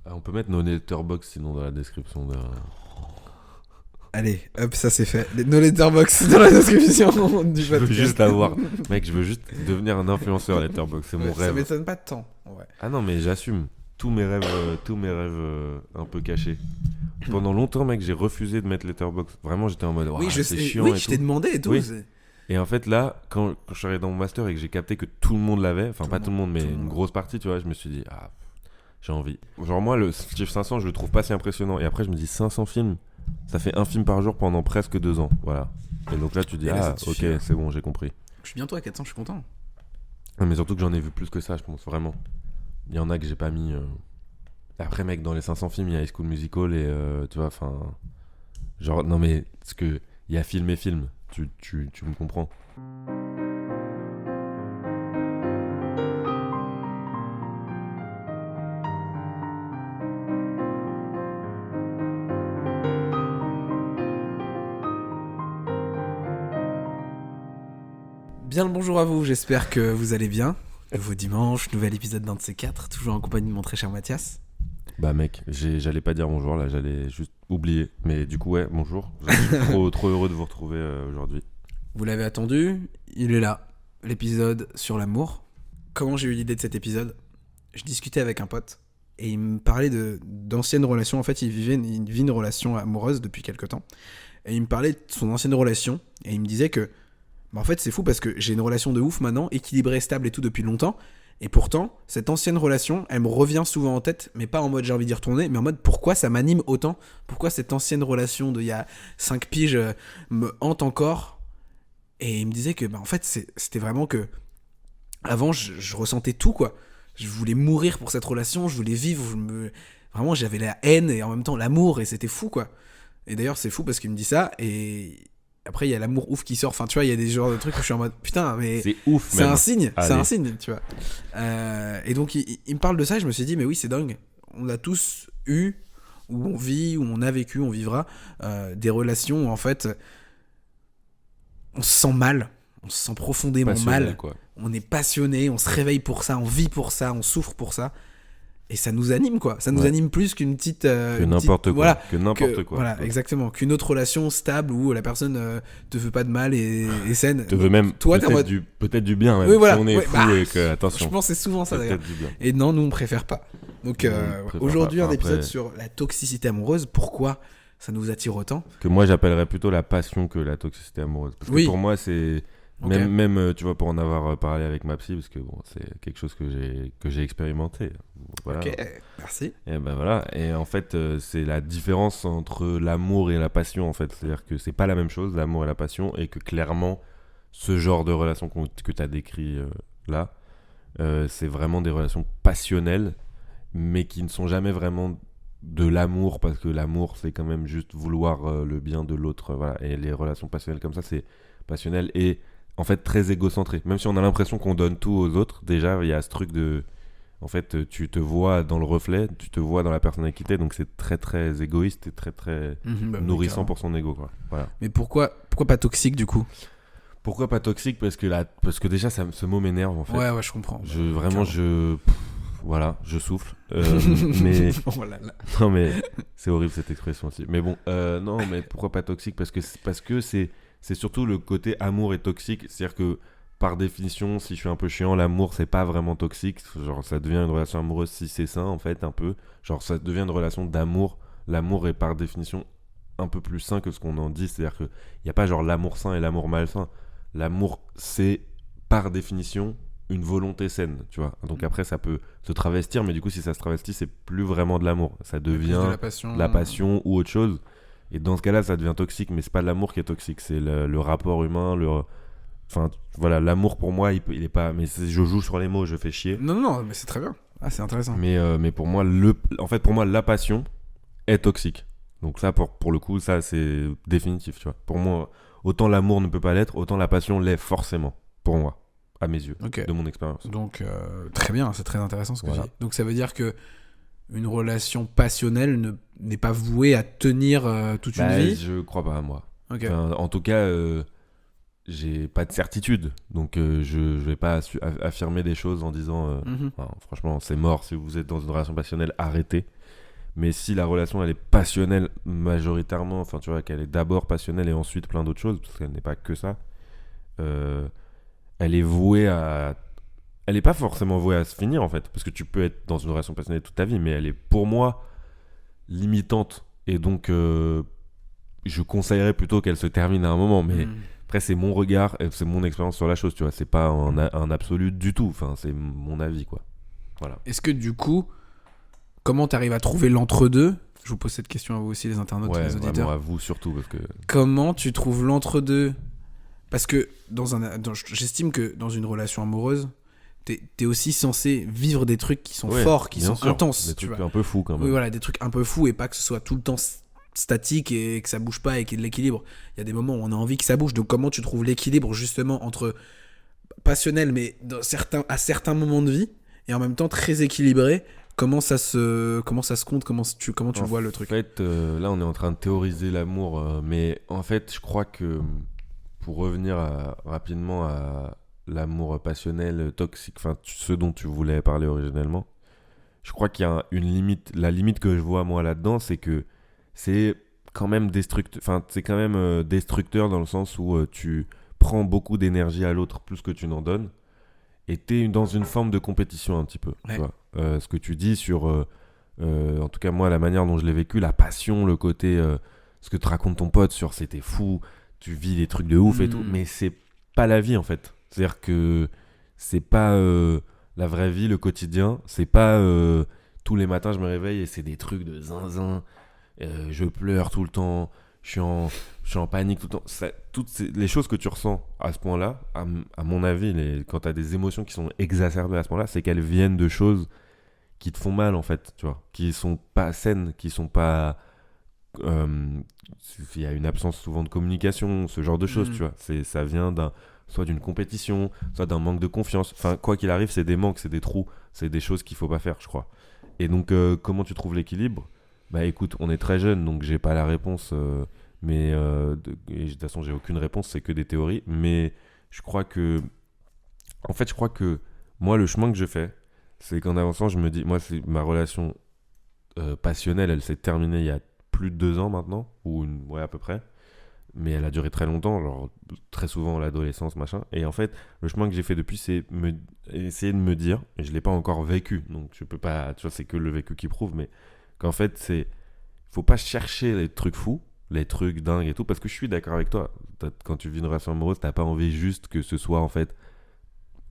On peut mettre nos letterbox sinon dans la description de... Allez, hop, ça c'est fait. Nos letterbox dans la description du Je veux podcast. juste avoir... Mec, je veux juste devenir un influenceur letterbox, c'est mon Ça rêve. m'étonne pas de temps. Ouais. Ah non, mais j'assume. Tous mes rêves un peu cachés. Pendant longtemps, mec, j'ai refusé de mettre letterbox. Vraiment, j'étais en mode, Oui, je c'est sais. chiant Oui, et je tout. t'ai demandé et tout. Oui. c'est- Et en fait, là, quand je suis arrivé dans mon master et que j'ai capté que tout le monde l'avait, enfin Tout pas le tout le monde, mais tout le une monde. grosse partie, tu vois, je me suis dit, j'ai envie. Genre moi, le chiffre 500, je le trouve pas si impressionnant. Et après, je me dis, 500 films, ça fait un film par jour pendant presque 2 ans. Voilà. Et donc là, tu dis, Et là, ça te ok, suffit, hein. c'est bon, j'ai compris. Je suis bientôt à 400, je suis content. Non, mais surtout que j'en ai vu plus que ça, je pense, vraiment. Il y en a que j'ai pas mis... Après, mec, dans les 500 films, il y a High School Musical et, tu vois, enfin... Genre, non mais, parce que il y a film et film, tu me comprends. Bien le bonjour à vous, j'espère que vous allez bien. Nouveau dimanche, nouvel épisode d'un de ces quatre, toujours en compagnie de mon très cher Mathias. Bah mec, j'allais pas dire bonjour là, j'allais juste oublier. Mais du coup ouais, bonjour. Je suis trop heureux de vous retrouver aujourd'hui. Vous l'avez attendu, il est là, l'épisode sur l'amour. Comment j'ai eu l'idée de cet épisode ? Je discutais avec un pote et il me parlait d'anciennes relations. En fait, il vit une relation amoureuse depuis quelque temps. Et il me parlait de son ancienne relation et il me disait que en fait, c'est fou parce que j'ai une relation de ouf maintenant, équilibrée, stable et tout depuis longtemps. Et pourtant, cette ancienne relation, elle me revient souvent en tête, mais pas en mode j'ai envie d'y retourner, mais en mode pourquoi ça m'anime autant ? Pourquoi cette ancienne relation d'il y a 5 piges me hante encore ? Et il me disait que, en fait, c'était vraiment que. Avant, je ressentais tout, quoi. Je voulais mourir pour cette relation, je voulais vivre, vraiment, j'avais la haine et en même temps l'amour, et c'était fou, quoi. Et d'ailleurs, c'est fou parce qu'il me dit ça, et après, il y a l'amour ouf qui sort. Enfin, tu vois, il y a des genres de trucs où je suis en mode putain, mais C'est ouf c'est même. un signe, c'est Allez. un signe, tu vois. Et donc, il me parle de ça, et je me suis dit, mais oui, c'est dingue. On a tous eu, ou on vit, ou on a vécu, on vivra, des relations où en fait, on se sent mal, on se sent profondément Passionné, mal. quoi. On est passionné, on se réveille pour ça, on vit pour ça, on souffre pour ça. Et ça nous anime, quoi. Ça nous Ouais. anime plus qu'une petite. Que une n'importe petite- quoi. Voilà. Que n'importe quoi. Voilà, Ouais. exactement. Qu'une autre relation stable où la personne te veut pas de mal et saine. Te veux même Toi, t'es en mode. peut-être du bien même. Oui, voilà. Si on est Ouais, fou bah, et que attention. Je pense que c'est souvent ça d'ailleurs. Peut-être du bien. Et non, nous on préfère pas. Donc On préfère aujourd'hui, pas. un Enfin, épisode après- sur la toxicité amoureuse. Pourquoi ça nous attire autant ? Que moi j'appellerais plutôt la passion que la toxicité amoureuse. Parce que Oui. pour moi c'est Ok. même tu vois pour en avoir parlé avec ma psy parce que bon c'est quelque chose que j'ai expérimenté. Voilà. Ok, merci. Et ben voilà. Et en fait c'est la différence entre l'amour et la passion en fait. C'est-à-dire que c'est pas la même chose l'amour et la passion et que clairement ce genre de relation que tu as décrit là c'est vraiment des relations passionnelles mais qui ne sont jamais vraiment de l'amour parce que l'amour c'est quand même juste vouloir le bien de l'autre voilà. Et les relations passionnelles comme ça c'est passionnel et en fait très égocentré même si on a l'impression qu'on donne tout aux autres déjà il y a ce truc de en fait tu te vois dans le reflet tu te vois dans la personne avec qui t'es donc c'est très très égoïste et très très Bah oui, nourrissant carrément. pour son ego quoi voilà. Mais pourquoi pas toxique du coup ? Pourquoi pas toxique parce que déjà ce mot m'énerve en fait Ouais, je comprends. vraiment Carrément. voilà je souffle mais Oh là là. non mais c'est horrible cette expression aussi. Mais bon, non mais pourquoi pas toxique parce que c'est surtout le côté amour et toxique. C'est-à-dire que par définition, si je suis un peu chiant, l'amour c'est pas vraiment toxique. Genre ça devient une relation amoureuse si c'est sain en fait un peu. Genre ça devient une relation d'amour. L'amour est par définition un peu plus sain que ce qu'on en dit. C'est-à-dire que y a pas genre l'amour sain et l'amour malsain. L'amour c'est par définition une volonté saine, tu vois. Donc après ça peut se travestir, mais du coup si ça se travestit, c'est plus vraiment de l'amour. Ça devient De la passion. de la passion ou autre chose. Et dans ce cas-là, ça devient toxique, mais c'est pas l'amour qui est toxique, c'est le rapport humain, enfin voilà, l'amour pour moi, il est pas. Mais je joue sur les mots, je fais chier. Non, mais c'est très bien. Ah, c'est intéressant. Mais pour moi, en fait, pour moi, la passion est toxique. Donc ça, pour le coup, ça c'est définitif, tu vois. Pour moi, autant l'amour ne peut pas l'être, autant la passion l'est forcément. Pour moi, à mes yeux, Ok. de mon expérience. Donc, très bien, c'est très intéressant ce que Voilà. tu dis. Donc, ça veut dire que une relation passionnelle n'est pas vouée à tenir toute une vie. Je crois pas à moi. Ok. Enfin, en tout cas, j'ai pas de certitude, donc je vais pas affirmer des choses en disant Mhm. enfin, franchement c'est mort si vous êtes dans une relation passionnelle, arrêtez. Mais si la relation elle est passionnelle majoritairement, enfin tu vois qu'elle est d'abord passionnelle et ensuite plein d'autres choses, parce qu'elle n'est pas que ça, euh, elle est vouée à... Elle est pas forcément vouée à se finir en fait, parce que tu peux être dans une relation passionnelle toute ta vie, mais elle est pour moi limitante. Et donc je conseillerais plutôt qu'elle se termine à un moment, mais après c'est mon regard, et c'est mon expérience sur la chose, tu vois, c'est pas un absolu du tout, enfin c'est mon avis quoi. Voilà. Est-ce que du coup, comment t'arrives à trouver l'entre-deux? Je vous pose cette question à vous aussi, les internautes, Ouais, les auditeurs. vraiment à vous surtout, parce que... Comment tu trouves l'entre-deux? Parce que j'estime que dans une relation amoureuse, t'es aussi censé vivre des trucs qui sont forts, qui sont intenses. Des tu trucs vois. un peu fous quand même. Oui, voilà, des trucs un peu fous et pas que ce soit tout le temps statique et que ça bouge pas et qu'il y ait de l'équilibre. Il y a des moments où on a envie que ça bouge. Donc comment tu trouves l'équilibre justement entre passionnel mais à certains moments de vie et en même temps très équilibré? Comment ça se compte? Comment tu vois le truc? En fait, là on est en train de théoriser l'amour, mais en fait je crois que pour revenir rapidement à l'amour passionnel, toxique, enfin ce dont tu voulais parler originellement, je crois qu'il y a une limite. La limite que je vois moi là-dedans, c'est que c'est quand même destructeur. Enfin, c'est quand même destructeur dans le sens où tu prends beaucoup d'énergie à l'autre plus que tu n'en donnes, et t'es dans une forme de compétition un petit peu. Ouais. Tu vois. Ce que tu dis sur, en tout cas moi, la manière dont je l'ai vécu, la passion, le côté, ce que te raconte ton pote sur c'était fou, tu vis des trucs de ouf et tout, mais c'est pas la vie en fait. C'est-à-dire que c'est pas la vraie vie, le quotidien. C'est pas tous les matins je me réveille et c'est des trucs de zinzin. Je pleure tout le temps. Je suis en panique tout le temps. Les choses que tu ressens à ce point-là, à mon avis, quand tu as des émotions qui sont exacerbées à ce point-là, c'est qu'elles viennent de choses qui te font mal en fait, tu vois, qui sont pas saines, qui sont pas... Il y a une absence souvent de communication, ce genre de choses, tu vois. Ça vient soit d'une compétition, soit d'un manque de confiance. Enfin, quoi qu'il arrive, c'est des manques, c'est des trous, c'est des choses qu'il faut pas faire, je crois. Et donc, comment tu trouves l'équilibre? Bah écoute, on est très jeune, donc j'ai pas la réponse, et de toute façon, j'ai aucune réponse, c'est que des théories. Mais je crois que moi, le chemin que je fais, c'est qu'en avançant, je me dis, moi, ma relation passionnelle, elle s'est terminée il y a plus de 2 ans maintenant, ouais, à peu près. Mais elle a duré très longtemps, genre très souvent l'adolescence, machin. Et en fait, le chemin que j'ai fait depuis, c'est essayer de me dire, et je l'ai pas encore vécu, donc je peux pas, tu vois, c'est que le vécu qui prouve, mais qu'en fait, faut pas chercher les trucs fous, les trucs dingues et tout, parce que je suis d'accord avec toi. Quand tu vis une relation amoureuse, t'as pas envie juste que ce soit en fait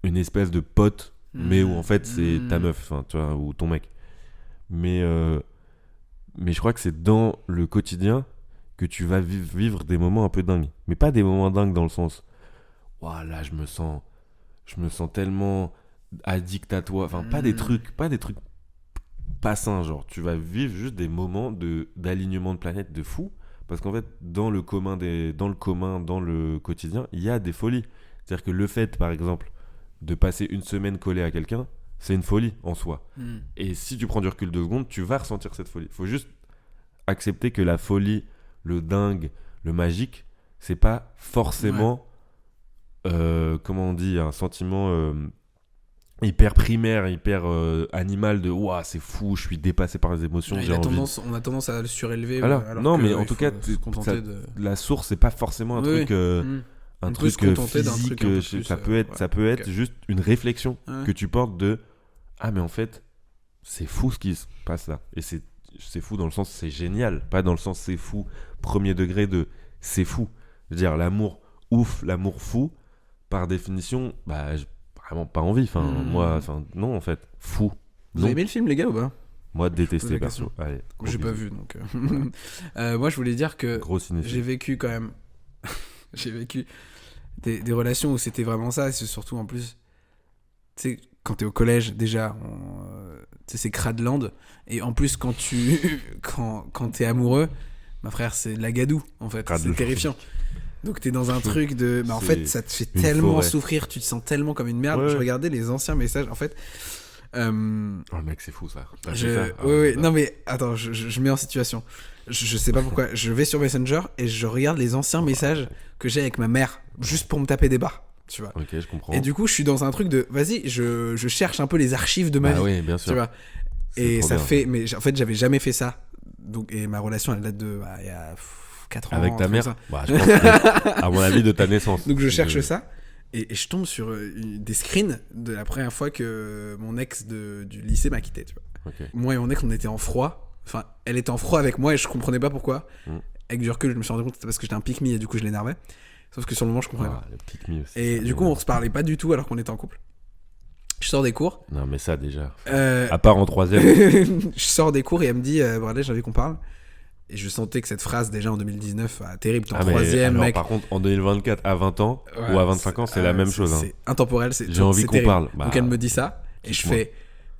une espèce de pote, mais où en fait c'est ta meuf, enfin, tu vois, ou ton mec. Mais je crois que c'est dans le quotidien que tu vas vivre des moments un peu dingues. Mais pas des moments dingues dans le sens, ouah, là je me sens tellement addict à toi. Enfin, pas des trucs pas sains, genre. Tu vas vivre juste des moments d'alignement de planète de fou. Parce qu'en fait, dans le quotidien, il y a des folies. C'est-à-dire que le fait, par exemple, de passer une semaine collé à quelqu'un, c'est une folie en soi. Et si tu prends du recul 2 secondes, tu vas ressentir cette folie. Il faut juste accepter que la folie, le dingue, le magique, c'est pas forcément, comment on dit, un sentiment hyper primaire, hyper animal de ouah, c'est fou, je suis dépassé par les émotions, j'ai envie. On a tendance à le surélever. Alors non, mais en il tout faut cas, se contenter la source, c'est pas forcément un truc. Un On peut se truc contenter d'un physique, truc un peu plus, ça peut être juste une réflexion Ouais. que tu portes de ah mais en fait c'est fou ce qui se passe là, et c'est fou dans le sens c'est génial, pas dans le sens c'est fou premier degré de c'est fou. Je veux dire l'amour ouf, l'amour fou par définition, bah j'ai vraiment pas envie, enfin moi, enfin non en fait fou. Vous Non. avez aimé le film les gars ou pas? Moi pose détesté la perso. question. Allez, gros J'ai pas bisous. vu donc. Moi je voulais dire que Gros cinéphile. j'ai vécu quand même. J'ai vécu des relations où c'était vraiment ça, et c'est surtout en plus. Tu sais, quand t'es au collège, déjà, tu sais, c'est Cradland. Et en plus, quand t'es amoureux, ma frère, c'est de la gadoue, en fait. Cradland. C'est terrifiant. Donc t'es dans un truc de... Bah, en fait, ça te fait une tellement forêt. souffrir, tu te sens tellement comme une merde. Ouais. Je regardais les anciens messages, en fait... Oh mec c'est fou ça. T'as fait ça Ah, Oui, bah. non mais attends, je mets en situation. Je sais pas pourquoi. Je vais sur Messenger et je regarde les anciens messages que j'ai avec ma mère, juste pour me taper des barres, tu vois. Ok, je comprends. Et du coup, je suis dans un truc de, vas-y, je cherche un peu les archives de ma vie. Ah oui, bien sûr. Tu vois. Et trop ça bien. fait. Mais en fait, j'avais jamais fait ça. Donc, et ma relation, elle date de. Il y a 4 ans. Avec ta un truc mère comme ça. Bah, je pense que, à mon avis, de ta naissance. Donc, je cherche ça. Et je tombe sur des screens de la première fois que mon ex du lycée m'a quitté. Tu vois. Ok. Moi et mon ex, on était en froid. Enfin, elle était en froid avec moi et je comprenais pas pourquoi. Avec du recul, je me suis rendu compte que c'était parce que j'étais un pick-me et du coup, je l'énervais. Sauf que sur le moment, je comprenais pas. Le pick-me aussi. Et ça, du coup, on se parlait pas du tout alors qu'on était en couple. Je sors des cours. Non, mais ça, déjà. Euh, À part en 3ème. je sors des cours et elle me dit Bradley, j'ai envie qu'on parle. Et je sentais que cette phrase, déjà en 2019, terrible. T'es en mais 3ème, alors, mec. par contre, en 2024, à 20 ans Ouais, ou à 25 ans, c'est la même chose. Hein. C'est intemporel. J'ai envie c'est qu'on terrible. parle. Bah, Donc elle me dit ça. Et je dites-moi. fais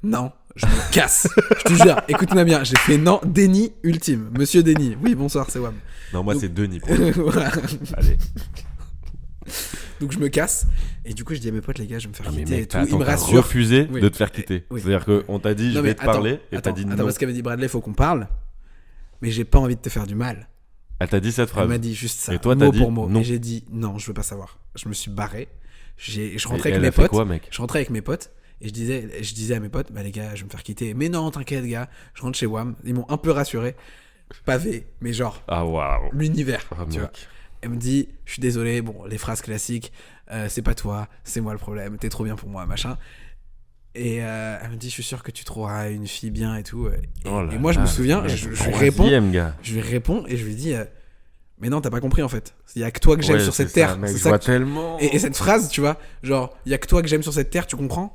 non, je me casse. Je te jure, écoute-moi bien. J'ai fait non, déni ultime. Monsieur Déni. Oui, bonsoir, c'est Wam. Non, moi, Donc- c'est Denis. Voilà. Allez. Donc je me casse. Et du coup, je dis à mes potes, les gars, je vais me faire Ah, mais quitter et mec, tout. t'as Ils me t'as rassurent. refusé Oui. de te faire quitter. Oui. C'est-à-dire qu'on t'a dit, je Non, mais vais te parler, et t'as dit non. Attends, parce qu'elle m'a dit Bradley, faut qu'on parle. Mais j'ai pas envie de te faire du mal. Elle t'a dit cette Elle phrase. m'a dit juste ça, Et toi, t'as mot dit pour mot. non. Et j'ai dit non, je veux pas savoir. Je me suis barré. Je Et rentrais elle avec mes a fait potes. quoi, mec? Je rentrais avec mes potes et je disais à mes potes, bah les gars, je vais me faire quitter. Mais non, t'inquiète, gars. Je rentre chez Wam. Ils m'ont un peu rassuré. Pavé, mais genre Ah, waouh. l'univers. Ah, tu vois. mec. Elle me dit, je suis désolé. Bon, les phrases classiques. C'est pas toi, c'est moi le problème. T'es trop bien pour moi, machin. Et elle me dit, je suis sûr que tu trouveras une fille bien et tout. Oh là et moi, je me là, souviens, mec, je lui réponds. troisième, gars. Je lui réponds et je lui dis mais non, t'as pas compris en fait. Il y a que toi que j'aime Ouais, sur c'est cette terre. ça, mec, C'est je ça vois que- tellement. et cette phrase, tu vois, genre, il y a que toi que j'aime sur cette terre, tu comprends?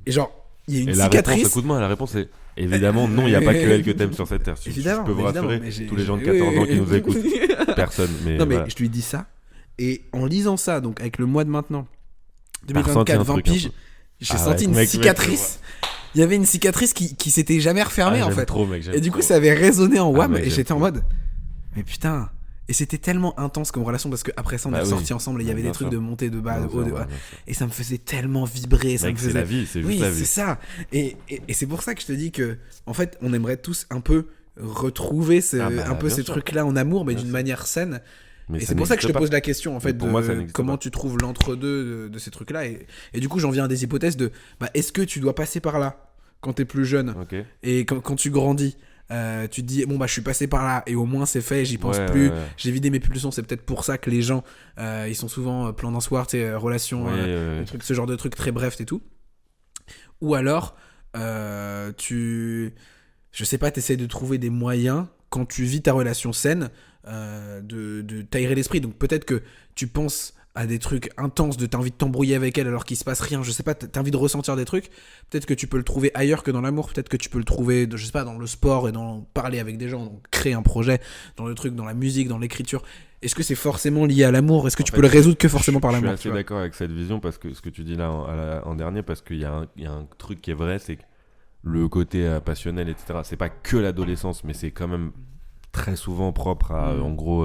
Et genre, il y a une Et la réponse, cicatrice. écoute-moi, la réponse est évidemment non, il n'y a pas que elle que t'aimes sur cette terre. Je Évidemment, peux vous évidemment, rassurer, mais j'ai- tous les gens de j'ai- 14 ans qui oui, nous oui. écoutent, personne. Mais Non, mais voilà. je lui dis ça. Et en lisant ça, donc avec le mois de maintenant, T'as ressenti 2024, un 20 truc un piges, peu. j'ai Ah senti ouais, une mec, cicatrice. Il y avait une cicatrice qui s'était jamais refermée Ah, en j'aime fait. trop, mec, j'aime Et du coup, trop. ça avait résonné en Ah, WAM mec, et j'aime j'étais en trop. mode, mais putain. Et c'était tellement intense comme relation parce qu'après ça, on est Bah oui. ressortis ensemble et il y avait Bien des trucs sûr. de montée, de bas, Bien de haut, sûr, de bas. bien sûr. Et ça me faisait tellement vibrer. Ça Mec, me c'est faisait... la vie, c'est juste Oui, la c'est vie. ça. Et c'est pour ça que je te dis que, en fait, on aimerait tous un peu retrouver Ah bah, un peu bien ces sûr. trucs-là en amour, mais Bien d'une sûr. manière saine. Mais Et c'est pour ça que je te n'existe pose la question, en fait, Mais pour de moi, ça n'existe comment pas. tu trouves l'entre-deux de ces trucs-là. Et du coup, j'en viens à des hypothèses de, bah, est-ce que tu dois passer par là quand t'es plus jeune pas. Ok. et quand tu grandis? Tu te dis bon bah je suis passé par là et au moins c'est fait, j'y pense Ouais, plus, ouais. j'ai vidé mes pulsions. C'est peut-être pour ça que les gens ils sont souvent plan d'un soir, tu sais, relation, Ouais, ce genre de trucs très brefs et tout. Ou alors je sais pas, t'essaies de trouver des moyens quand tu vis ta relation saine de t'aérer l'esprit. Donc peut-être que tu penses à des trucs intenses, t'as envie de t'embrouiller avec elle alors qu'il se passe rien, je sais pas, t'as envie de ressentir des trucs. Peut-être que tu peux le trouver ailleurs que dans l'amour, peut-être que tu peux le trouver, je sais pas, dans le sport et dans parler avec des gens, donc créer un projet, dans le truc, dans la musique, dans l'écriture. Est-ce que c'est forcément lié à l'amour? Est-ce que tu peux le résoudre que forcément par l'amour? Je suis assez d'accord avec cette vision parce que ce que tu dis là en dernier, parce qu'il y a un truc qui est vrai, c'est que le côté passionnel, etc., c'est pas que l'adolescence, mais c'est quand même très souvent propre à, en gros,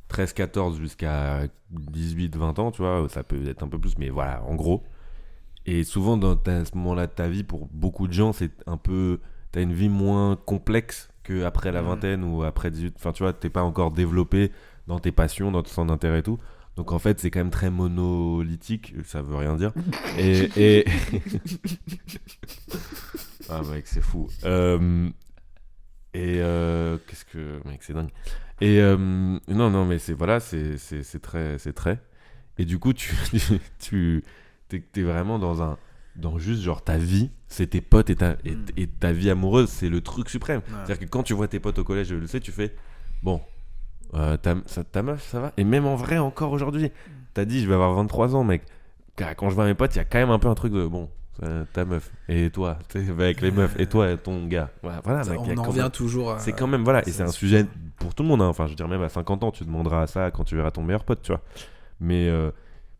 13-14 jusqu'à 18-20 ans, tu vois, ça peut être un peu plus, mais voilà, en gros. Et souvent, dans ce moment-là de ta vie, pour beaucoup de gens, c'est un peu... T'as une vie moins complexe qu'après la vingtaine ou après 18... Enfin, tu vois, t'es pas encore développé dans tes passions, dans ton centre d'intérêt et tout. Donc, en fait, c'est quand même très monolithique. Ça veut rien dire. Et... ah, mec, c'est fou. Qu'est-ce que... Mec, c'est dingue. Et non, mais c'est voilà, c'est très. Et du coup, t'es vraiment dans juste genre ta vie, c'est tes potes et ta vie amoureuse, c'est le truc suprême. Ouais. C'est-à-dire que quand tu vois tes potes au collège, je le sais, tu fais bon, ta meuf, ça va. Et même en vrai, encore aujourd'hui, t'as dit, je vais avoir 23 ans, mec. Quand je vois mes potes, il y a quand même un peu un truc de bon. Ta meuf et toi avec les meufs et toi et ton gars voilà, mec, On en revient toujours à... c'est quand même voilà, et c'est un sujet pour tout le monde, hein. Enfin je veux dire, même à 50 ans tu demanderas ça quand tu verras ton meilleur pote, tu vois, mais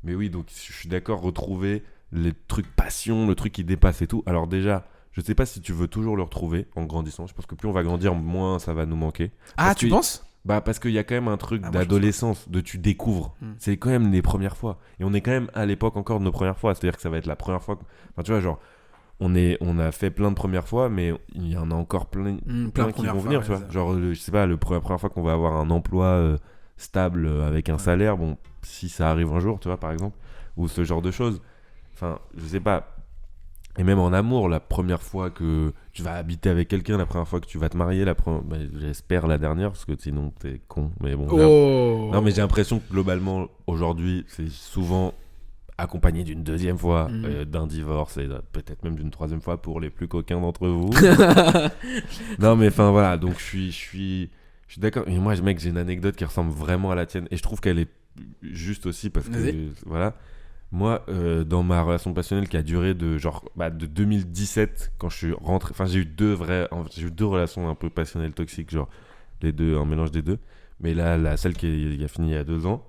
oui, donc je suis d'accord, retrouver les trucs passion, le truc qui dépasse et tout. Alors déjà, je sais pas si tu veux toujours le retrouver en grandissant. Je pense que plus on va grandir, moins ça va nous manquer. Ah, Parce tu que- penses? Bah parce qu'il y a quand même un truc Ah, moi, je d'adolescence, de tu découvres. C'est quand même les premières fois. Et on est quand même à l'époque encore de nos premières fois. C'est-à-dire que ça va être la première fois. Enfin tu vois, genre, on a fait plein de premières fois, mais il y en a encore plein Plein de qui premières vont fois, venir, ouais, tu vois. ça. Genre, je sais pas, la première fois qu'on va avoir un emploi stable avec un salaire, bon, si ça arrive un jour, tu vois, par exemple, ou ce genre de choses. Enfin, je sais pas. Et même en amour, la première fois que tu vas habiter avec quelqu'un, la première fois que tu vas te marier, j'espère la dernière, parce que sinon t'es con. Mais bon, non, mais j'ai l'impression que globalement, aujourd'hui, c'est souvent accompagné d'une deuxième fois, d'un divorce et peut-être même d'une troisième fois pour les plus coquins d'entre vous. Non, mais enfin voilà, donc je suis d'accord. Et moi, mec, j'ai une anecdote qui ressemble vraiment à la tienne et je trouve qu'elle est juste aussi parce que voilà. Moi, dans ma relation passionnelle qui a duré de 2017, quand je suis rentré, enfin j'ai eu deux relations un peu passionnelles toxiques, genre les deux, un mélange des deux. Mais là, celle qui a fini il y a 2 ans,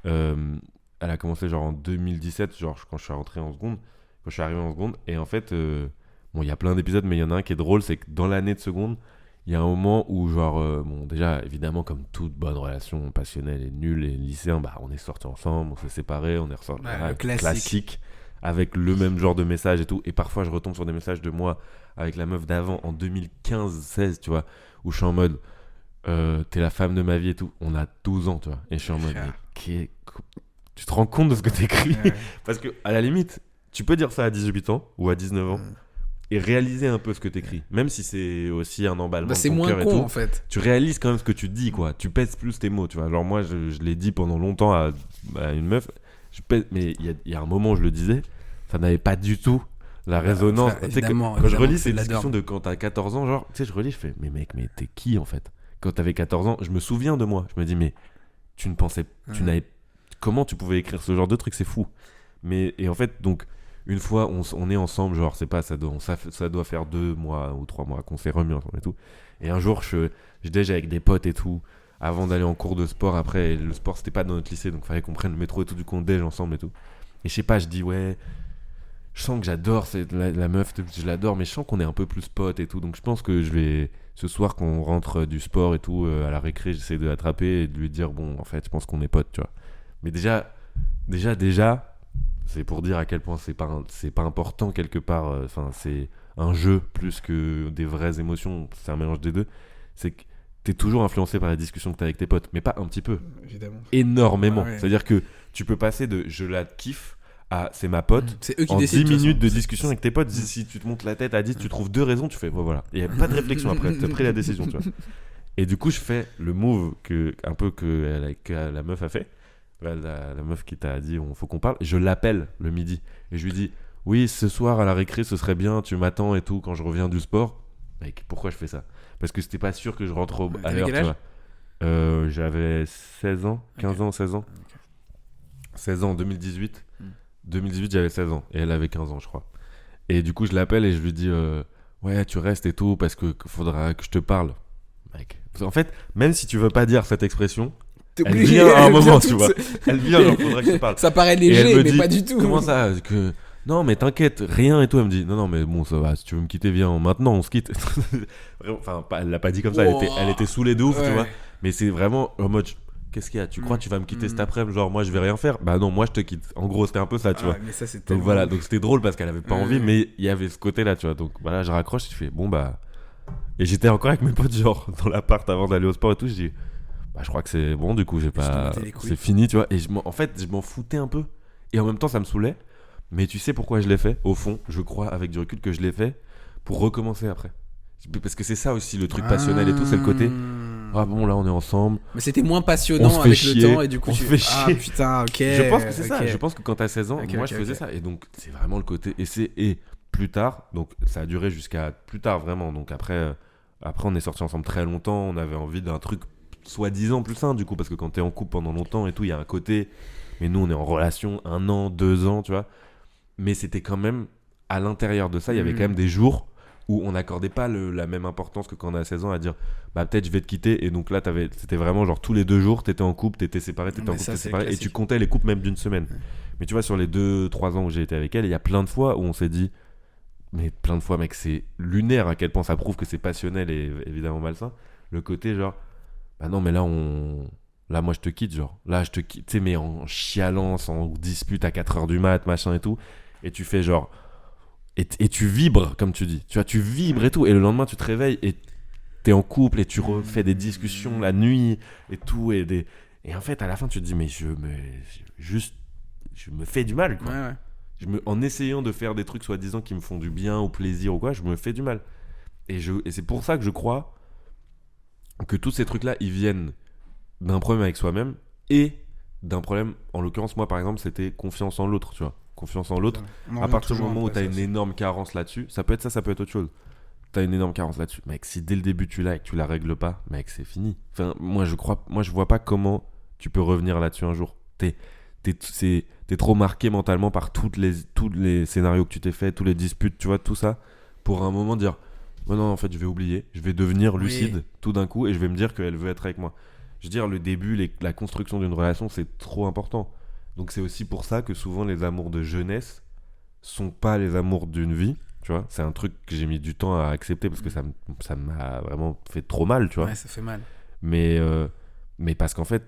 elle a commencé genre en 2017, genre quand je suis rentré en seconde, quand je suis arrivé en seconde. Et en fait, bon, il y a plein d'épisodes, mais il y en a un qui est drôle, c'est que dans l'année de seconde, il y a un moment où genre, bon déjà évidemment comme toute bonne relation passionnelle et nulle et lycéen, bah on est sortis ensemble, on s'est séparés, on est ressortis, classique, avec le même genre de message et tout. Et parfois je retombe sur des messages de moi avec la meuf d'avant en 2015-16, tu vois, où je suis en mode t'es la femme de ma vie et tout. On a 12 ans, tu vois, et je suis en mode tu te rends compte de ce que t'écris? Parce que à la limite tu peux dire ça à 18 ans ou à 19 ans et réaliser un peu ce que t'écris, même si c'est aussi un emballement de ton cœur et tout. C'est moins con en fait. Tu réalises quand même ce que tu dis, quoi. Tu pèses plus tes mots, tu vois. Genre moi, je l'ai dit pendant longtemps à une meuf, mais il y a un moment où je le disais, ça n'avait pas du tout la résonance. Enfin, évidemment, quand je relis ces discussions de quand t'as 14 ans, genre, tu sais, je relis, je fais, mais mec, mais t'es qui en fait? Quand t'avais 14 ans, je me souviens de moi. Je me dis, mais tu ne pensais, tu n'avais, comment tu pouvais écrire ce genre de truc? C'est fou. Et en fait, donc. Une fois, on est ensemble, genre, c'est pas, ça doit faire 2 mois ou 3 mois qu'on s'est remis ensemble et tout. Et un jour, je déj avec des potes et tout, avant d'aller en cours de sport. Après, le sport, c'était pas dans notre lycée, donc fallait qu'on prenne le métro et tout, du coup, on déj ensemble et tout. Et je sais pas, je dis, ouais, je sens que j'adore la meuf, je l'adore, mais je sens qu'on est un peu plus potes et tout. Donc je pense que je vais, ce soir, quand on rentre du sport et tout, à la récré, j'essaie de l'attraper et de lui dire, bon, en fait, je pense qu'on est potes, tu vois. Mais déjà, c'est pour dire à quel point c'est pas important quelque part. Enfin, c'est un jeu plus que des vraies émotions. C'est un mélange des deux. C'est que t'es toujours influencé par les discussions que t'as avec tes potes, mais pas un petit peu. Évidemment. Énormément. Ouais. C'est-à-dire que tu peux passer de je la kiffe à c'est ma pote. C'est eux qui en décident. 10 minutes de discussion avec tes potes, si tu te montes la tête à 10, tu trouves 2 raisons, tu fais voilà. Il n'y a pas de réflexion après. Tu as pris la décision, tu vois. Et du coup, je fais le move que la meuf a fait. La meuf qui t'a dit faut qu'on parle, je l'appelle le midi et je lui dis oui, ce soir à la récré ce serait bien, tu m'attends et tout quand je reviens du sport. Mec, pourquoi je fais ça? Parce que c'était pas sûr que je rentre à l'heure, tu vois. J'avais 16 ans, 15 ans, 16 ans. 16 ans en 2018. 2018, j'avais 16 ans et elle avait 15 ans, je crois. Et du coup, je l'appelle et je lui dis ouais, tu restes et tout parce que faudra que je te parle. Mec, en fait, même si tu veux pas dire cette expression, elle vient à un moment, tu vois. Elle vient, genre, faudrait que je te parle. Ça paraît léger, mais pas du tout. Comment ça non, mais t'inquiète, rien et tout. Elle me dit, non, mais bon, ça va, si tu veux me quitter, viens, maintenant, on se quitte. Enfin, elle l'a pas dit comme ça, elle était saoulée de ouf, tu vois. Mais c'est vraiment en mode, qu'est-ce qu'il y a? Tu crois que tu vas me quitter cet après-midi? Genre, moi, je vais rien faire. Bah non, moi, je te quitte. En gros, c'était un peu ça, tu vois. Mais ça, donc voilà, donc c'était drôle parce qu'elle avait pas envie, mais il y avait ce côté-là, tu vois. Donc voilà, je raccroche, je fais, bon, bah. Et j'étais encore avec mes potes, genre, dans l'appart avant d'aller au sport et tout, je dis. Bah, je crois que c'est bon, du coup, c'est fini, tu vois. Et en fait, je m'en foutais un peu. Et en même temps, ça me saoulait. Mais tu sais pourquoi je l'ai fait? Au fond, je crois, avec du recul, que je l'ai fait pour recommencer après. Parce que c'est ça aussi, le truc passionnel et tout, c'est le côté. Ah bon, là, on est ensemble. Mais c'était moins passionnant avec le temps, et du coup, on se fait chier. Ah putain, ok. Je pense que c'est ça. Je pense que quand t'as 16 ans, moi, je faisais ça. Et donc, c'est vraiment le côté. Et plus tard, donc, ça a duré jusqu'à plus tard, vraiment. Donc, après, on est sortis ensemble très longtemps. On avait envie d'un truc soi-disant plus sain, du coup, parce que quand t'es en couple pendant longtemps et tout, il y a un côté. Mais nous, on est en relation 1 an, 2 ans, tu vois. Mais c'était quand même, à l'intérieur de ça, il y avait quand même des jours où on n'accordait pas la même importance que quand on a 16 ans à dire, bah peut-être je vais te quitter. Et donc là, c'était vraiment genre tous les 2 jours, t'étais en couple, t'étais séparé, t'étais en couple, t'étais séparé. Classique. Et tu comptais les couples même d'une semaine. Mais tu vois, sur les 2-3 ans où j'ai été avec elle, il y a plein de fois où on s'est dit, mais plein de fois, mec, c'est lunaire à quel point ça prouve que c'est passionnel et évidemment malsain. Le côté genre, bah non, mais là, là, moi, je te quitte, genre. Là, je te quitte, tu sais, mais en chialant, en dispute à 4h du mat, machin et tout. Et tu fais genre. Et tu vibres, comme tu dis. Tu vois, tu vibres et tout. Et le lendemain, tu te réveilles et t'es en couple et tu refais des discussions la nuit et tout. Et en fait, à la fin, tu te dis, mais je me fais du mal, quoi. Ouais. en essayant de faire des trucs soi-disant qui me font du bien ou plaisir ou quoi, je me fais du mal. Et c'est pour ça que je crois que tous ces trucs-là, ils viennent d'un problème avec soi-même et d'un problème, en l'occurrence, moi par exemple, c'était confiance en l'autre, tu vois. Confiance en l'autre. À partir du moment où t'as une énorme carence là-dessus, ça peut être ça, ça peut être autre chose. T'as une énorme carence là-dessus. Mec, si dès le début tu l'as et que tu la règles pas, mec, c'est fini. Enfin, moi je vois pas comment tu peux revenir là-dessus un jour. T'es trop marqué mentalement par tous les scénarios que tu t'es fait, tous les disputes, tu vois, tout ça, pour un moment dire oh non, en fait, je vais oublier, je vais devenir lucide tout d'un coup et je vais me dire qu'elle veut être avec moi. Je veux dire, le début, la construction d'une relation, c'est trop important. Donc c'est aussi pour ça que souvent les amours de jeunesse sont pas les amours d'une vie, tu vois. C'est un truc que j'ai mis du temps à accepter parce que ça m'a vraiment fait trop mal, tu vois. Ouais, ça fait mal. Mais parce qu'en fait,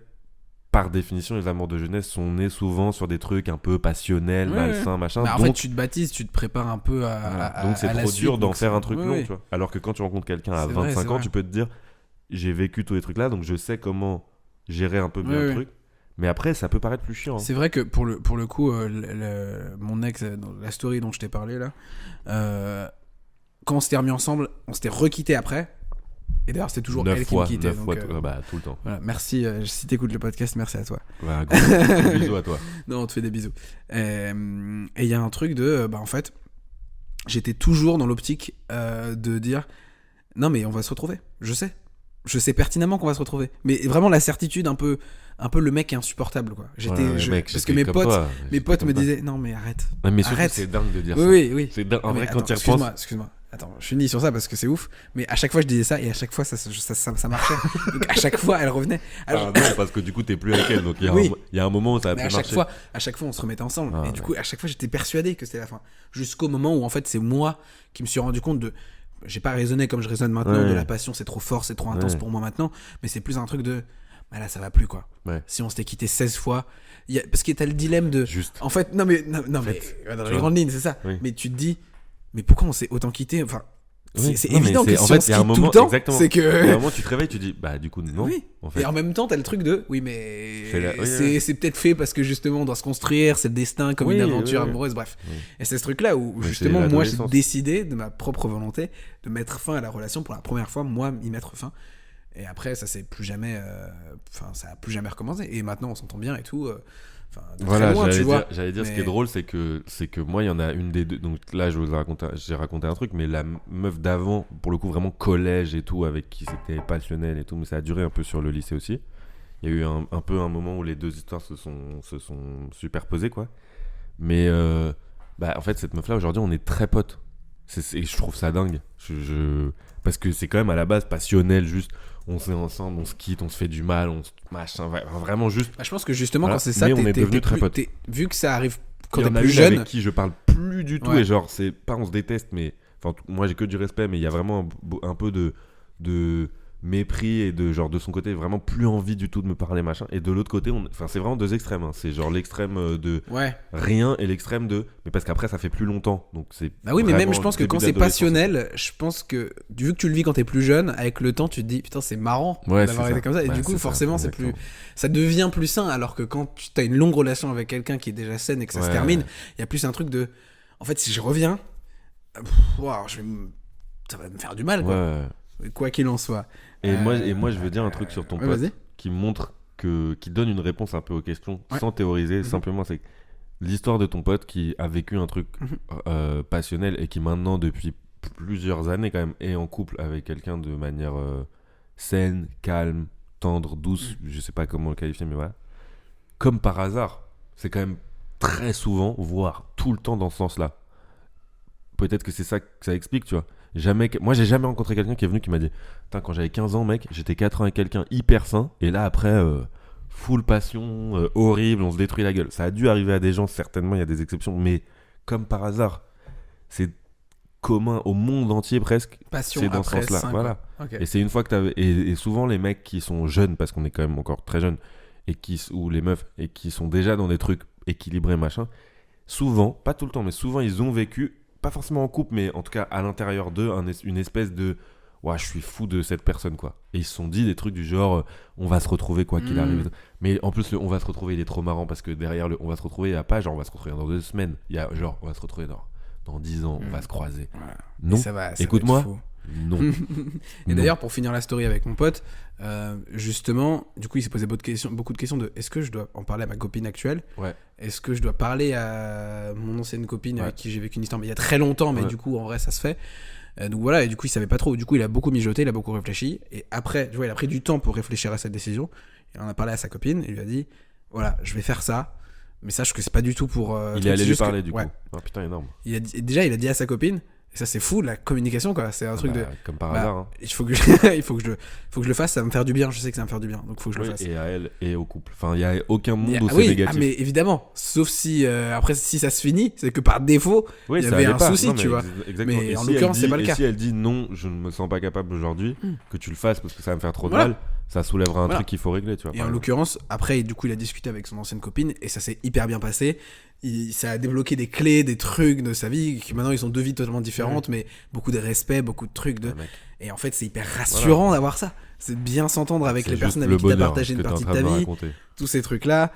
par définition, les amours de jeunesse sont nés souvent sur des trucs un peu passionnels, malsains, machin. Bah, en fait, tu te baptises, tu te prépares un peu à donc c'est à la trop suite, dur d'en donc faire un truc long, ouais. tu vois. Alors que quand tu rencontres quelqu'un à C'est 25 vrai, ans, c'est tu peux te dire j'ai vécu tous les trucs là, donc je sais comment gérer un peu bien Ouais, le ouais. truc. Mais après, ça peut paraître plus chiant. C'est vrai que pour le coup, mon ex, dans la story dont je t'ai parlé là, quand on s'était remis ensemble, on s'était requitté après. Et d'ailleurs, c'était toujours 9 elle fois, qui me quittait. 9 fois, donc, tout le temps. voilà, merci. Si t'écoutes le podcast, merci à toi. Voilà, gros bisous à toi. Non, on te fait des bisous. Et il y a un truc de, en fait, j'étais toujours dans l'optique de dire, non mais on va se retrouver. Je sais pertinemment qu'on va se retrouver. Mais vraiment la certitude, un peu le mec est insupportable quoi. Parce que mes potes me disaient, non mais arrête. Ouais, mais surtout, arrête. c'est dingue de dire ça. Oui. C'est dingue. En vrai, Attends, quand tu y repenses. Excuse-moi. Attends, je finis sur ça parce que c'est ouf. Mais à chaque fois, je disais ça et à chaque fois, ça marchait. Donc à chaque fois, elle revenait. Non, parce que du coup, t'es plus avec elle. Donc il y a un moment où ça a mais pu marcher. à chaque fois, on se remettait ensemble. Et du coup, à chaque fois, j'étais persuadé que c'était la fin. Jusqu'au moment où, en fait, c'est moi qui me suis rendu compte de. J'ai pas raisonné comme je raisonne maintenant, de la passion, c'est trop fort, c'est trop intense pour moi maintenant. Mais c'est plus un truc de. Bah là, ça va plus quoi. Ouais. Si on s'était quitté 16 fois. Parce que t'as le dilemme de. Juste. En fait, non, mais dans les grandes lignes, c'est ça. Oui. Mais tu te dis. Mais pourquoi on s'est autant quitté? Enfin, c'est non, évident que en si fait, on se quitte tout le temps, c'est que. Il y a un moment, tu te réveilles, tu dis, bah, du coup, non. Oui. En fait. Et en même temps, t'as le truc de. Oui, mais. Oui. C'est peut-être fait parce que justement, on doit se construire, c'est le destin comme une aventure amoureuse, bref. Oui. Et c'est ce truc-là où, Mais justement, moi, j'ai décidé, de ma propre volonté, de mettre fin à la relation pour la première fois, moi, y mettre fin. Et après, ça s'est plus jamais. Ça a plus jamais recommencé. Et maintenant, on s'entend bien et tout. Voilà, loin, j'allais dire ce qui est drôle, c'est que moi, il y en a une des deux. Donc là, j'ai raconté un truc, mais la meuf d'avant, pour le coup, vraiment collège et tout, avec qui c'était passionnel et tout, mais ça a duré un peu sur le lycée aussi. Il y a eu un peu un moment où les deux histoires se sont superposées, quoi. Mais en fait, cette meuf-là, aujourd'hui, on est très potes. Et je trouve ça dingue. Parce que c'est quand même à la base passionnel, juste. On se met ensemble, on se quitte, on se fait du mal, on se machin, vraiment juste. Je pense que justement, voilà. quand c'est ça, mais on est devenus très potes. Vu que ça arrive quand t'es plus plus jeune. Avec qui je parle plus du tout, et genre, c'est pas on se déteste, mais. Enfin, moi j'ai que du respect, mais il y a vraiment un peu de mépris et de son côté vraiment plus envie du tout de me parler machin, et de l'autre côté c'est vraiment deux extrêmes, hein. C'est genre l'extrême de rien et l'extrême de mais parce qu'après ça fait plus longtemps, donc c'est oui, mais même je pense que quand c'est passionnel, je pense que vu que tu le vis quand t'es plus jeune, avec le temps tu te dis putain c'est marrant d'avoir été comme ça, et du coup forcément c'est plus, ça devient plus sain, alors que quand tu as une longue relation avec quelqu'un qui est déjà saine et que ça se termine, il y a plus un truc de en fait si je reviens ça va me faire du mal quoi qu'il en soit. Et moi je veux dire un truc sur ton pote qui montre qui donne une réponse un peu aux questions sans théoriser, simplement c'est l'histoire de ton pote qui a vécu un truc passionnel et qui maintenant depuis plusieurs années quand même est en couple avec quelqu'un de manière saine, calme, tendre, douce, je sais pas comment le qualifier, mais voilà. Comme par hasard, c'est quand même très souvent, voire tout le temps dans ce sens-là. Peut-être que c'est ça que ça explique, tu vois. Moi j'ai jamais rencontré quelqu'un qui est venu qui m'a dit putain, quand j'avais 15 ans mec, j'étais 4 ans avec quelqu'un hyper sain, et là après full passion, horrible, on se détruit la gueule. Ça a dû arriver à des gens, certainement il y a des exceptions, mais comme par hasard c'est commun au monde entier presque. Passion c'est dans ce sens-là, voilà. Okay. Et c'est une fois que t'avais et souvent les mecs qui sont jeunes, parce qu'on est quand même encore très jeunes, ou les meufs et qui sont déjà dans des trucs équilibrés machin, souvent, pas tout le temps mais souvent ils ont vécu, pas forcément en couple, mais en tout cas à l'intérieur d'eux, une espèce de ouais, je suis fou de cette personne, quoi. Et ils se sont dit des trucs du genre, on va se retrouver quoi qu'il arrive. Mais en plus, le on va se retrouver, il est trop marrant parce que derrière le on va se retrouver, il n'y a pas genre on va se retrouver dans 2 semaines. Il y a genre on va se retrouver dans 10 ans, on va se croiser. Voilà. Non, Et ça va être écoute-moi. fou. Non. Et Non. d'ailleurs, pour finir la story avec mon pote, justement, du coup, il s'est posé beaucoup de questions de est-ce que je dois en parler à ma copine actuelle? Ouais. Est-ce que je dois parler à mon ancienne copine Ouais. avec qui j'ai vécu une histoire, mais il y a très longtemps, mais Ouais. du coup, en vrai, ça se fait. Donc voilà, et du coup, il savait pas trop. Du coup, il a beaucoup mijoté, il a beaucoup réfléchi. Et après, tu vois, il a pris du temps pour réfléchir à cette décision. Et on a parlé à sa copine, et il lui a dit voilà, je vais faire ça, mais sache que c'est pas du tout pour. Il truc, est allé c'est lui juste parler que- du ouais. coup. Ah putain, énorme. Déjà, il a dit à sa copine, et ça, c'est fou, la communication, quoi. C'est un truc de. Comme par Bah, hasard. Hein. Il faut que il faut que je le fasse, ça va me faire du bien, je sais que ça va me faire du bien, donc il faut que je Oui, le fasse. et à elle et au couple. Enfin, il y a aucun monde où Ah c'est oui, négatif. mais évidemment, sauf si après si ça se finit, c'est que par défaut, Oui, il y ça avait allait un pas. souci, Non, tu mais vois. Exactement. Mais Et en si l'occurrence, elle c'est dit- pas le et cas. si elle dit non, je ne me sens pas capable aujourd'hui, que tu le fasses parce que ça va me faire trop de Voilà. mal, ça soulèvera un Voilà. truc qu'il faut régler, tu vois. Et par en exemple. l'occurrence, après, du coup, il a discuté avec son ancienne copine et ça s'est hyper bien passé. Ça a débloqué des clés, des trucs de sa vie, qui maintenant ils ont 2 vies totalement différentes, mais beaucoup de respect, beaucoup de trucs. Ouais, mec. Et en fait, c'est hyper rassurant d'avoir ça. C'est de bien s'entendre avec C'est les juste personnes le avec qui t'as bonheur partagé une que t'es en partie de train ta me vie, raconter. tous ces trucs-là.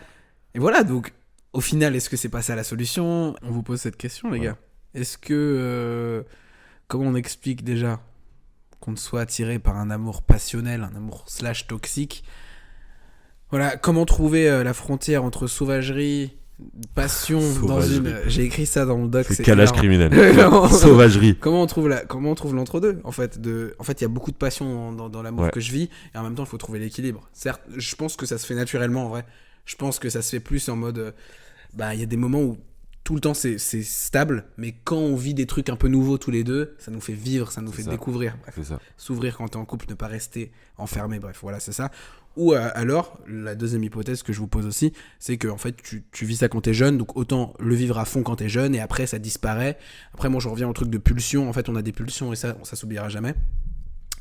Et voilà, donc au final, est-ce que c'est pas ça la solution? On vous pose cette question, les Ouais. gars. Est-ce que. Comment on explique déjà qu'on soit attiré par un amour passionnel, un amour / toxique? Voilà, comment trouver la frontière entre sauvagerie, passion dans Sauvagerie. une. J'ai écrit ça dans le doc. C'est calage hilarant. criminel. Vraiment. Sauvagerie. Comment on trouve l'entre-deux en fait il y a beaucoup de passion dans l'amour Ouais. que je vis et en même temps il faut trouver l'équilibre. Certes, je pense que ça se fait naturellement en vrai. Je pense que ça se fait plus en mode il y a des moments où tout le temps c'est stable, mais quand on vit des trucs un peu nouveaux tous les deux, ça nous fait vivre, ça nous fait ça. découvrir. Bref, C'est ça. s'ouvrir quand t'es en couple, ne pas rester enfermé, bref, voilà, c'est ça. Ou alors, la deuxième hypothèse que je vous pose aussi, c'est que en fait, tu vis ça quand t'es jeune, donc autant le vivre à fond quand t'es jeune, et après, ça disparaît. Après, moi, je reviens au truc de pulsion. En fait, on a des pulsions, et ça s'oubliera jamais.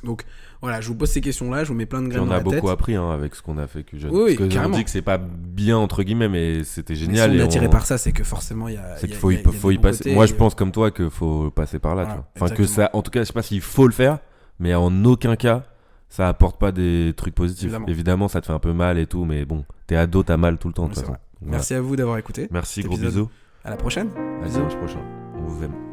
Donc, voilà, je vous pose ces questions-là, je vous mets plein de Puis graines on dans a la tête. beaucoup appris hein, avec ce qu'on a fait que jeune. Oui, oui, Parce que carrément. on dit que c'est pas bien entre guillemets, mais c'était Mais génial. si on et est attiré par ça, c'est que forcément, il y a. c'est il y qu'il a- faut, il y a- il y a faut y des bons passer. côtés, Moi, je et- pense comme toi qu'il faut passer par là. Voilà, tu vois. Enfin, que exactement. ça, en tout cas, je sais pas s'il faut le faire, mais en aucun cas, ça apporte pas des trucs positifs. Évidemment. Ça te fait un peu mal et tout, mais bon, t'es ado, t'as mal tout le temps. De Oui, toute c'est façon. vrai. Voilà. Merci à vous d'avoir écouté. Merci, cet gros épisode. bisous. À la prochaine. À dimanche prochain. On vous aime.